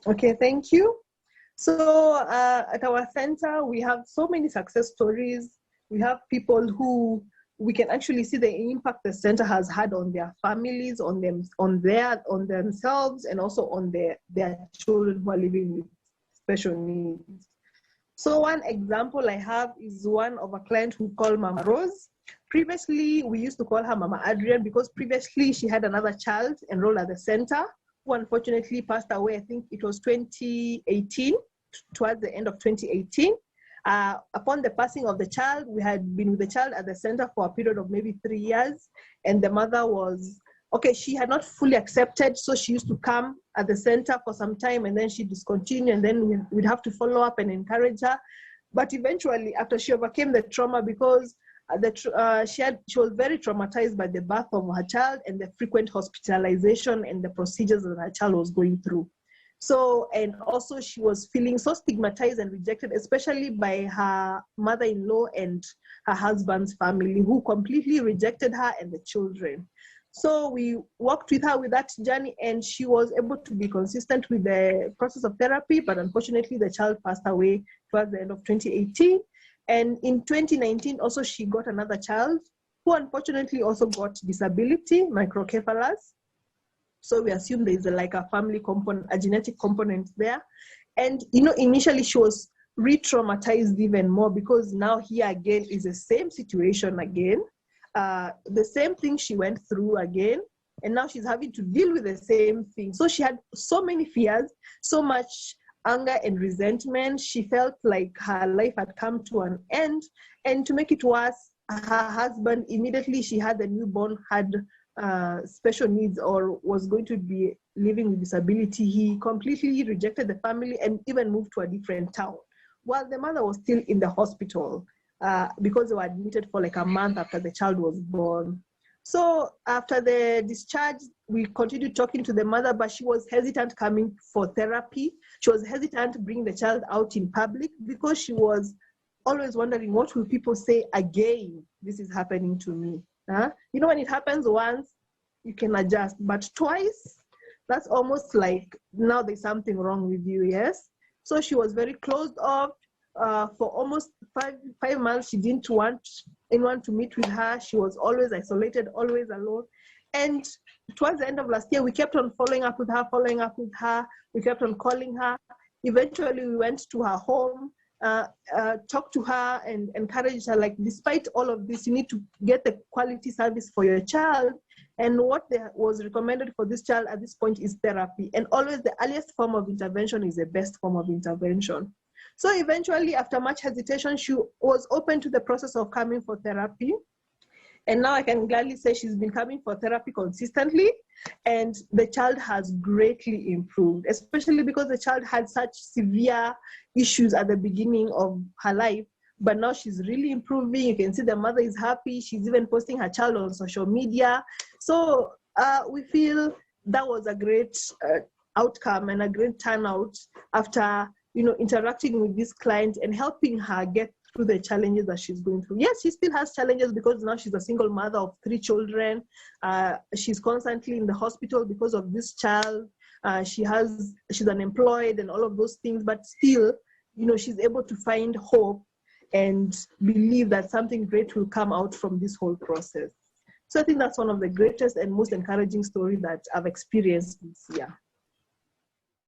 Okay, thank you. So at our center, we have so many success stories. We have people who we can actually see the impact the center has had on their families, on themselves, and also on their children who are living with special needs. So one example I have is one of a client who called Mama Rose. Previously, we used to call her Mama Adrian because previously she had another child enrolled at the center who unfortunately passed away. I think it was 2018, towards the end of 2018. Upon the passing of the child, we had been with the child at the center for a period of maybe 3 years, and the mother was, okay, she had not fully accepted, so she used to come at the center for some time, and then she discontinued, and then we'd have to follow up and encourage her. But eventually, after she overcame the trauma, because she was very traumatized by the birth of her child and the frequent hospitalization and the procedures that her child was going through. So, and also she was feeling so stigmatized and rejected, especially by her mother-in-law and her husband's family, who completely rejected her and the children. So we worked with her with that journey, and she was able to be consistent with the process of therapy, but unfortunately the child passed away towards the end of 2018. And in 2019, also she got another child who unfortunately also got disability, microcephalus. So we assume there's like a family component, a genetic component there. And, initially she was re-traumatized even more because now here again is the same situation again. The same thing she went through again. And now she's having to deal with the same thing. So she had so many fears, so much anger and resentment. She felt like her life had come to an end. And to make it worse, her husband, immediately she had the newborn, had special needs or was going to be living with disability. He completely rejected the family and even moved to a different town, while the mother was still in the hospital because they were admitted for like a month after the child was born. So after the discharge, we continued talking to the mother, but she was hesitant coming for therapy. She was hesitant to bring the child out in public because she was always wondering, what will people say again? This is happening to me. When it happens once, you can adjust, but twice, that's almost like now there's something wrong with you, yes? So she was very closed off. For almost five months, she didn't want anyone to meet with her. She was always isolated, always alone. And towards the end of last year, we kept on following up with her. We kept on calling her. Eventually, we went to her home, talked to her and encouraged her, like, despite all of this, you need to get the quality service for your child. And what was recommended for this child at this point is therapy. And always the earliest form of intervention is the best form of intervention. So eventually, after much hesitation, she was open to the process of coming for therapy. And now I can gladly say she's been coming for therapy consistently, and the child has greatly improved, especially because the child had such severe issues at the beginning of her life. But now she's really improving. You can see the mother is happy. She's even posting her child on social media. So we feel that was a great outcome and a great turnout after interacting with this client and helping her get through the challenges that she's going through. Yes, she still has challenges because now she's a single mother of 3 children. She's constantly in the hospital because of this child. She's unemployed and all of those things, but still, she's able to find hope and believe that something great will come out from this whole process. So I think that's one of the greatest and most encouraging stories that I've experienced this year.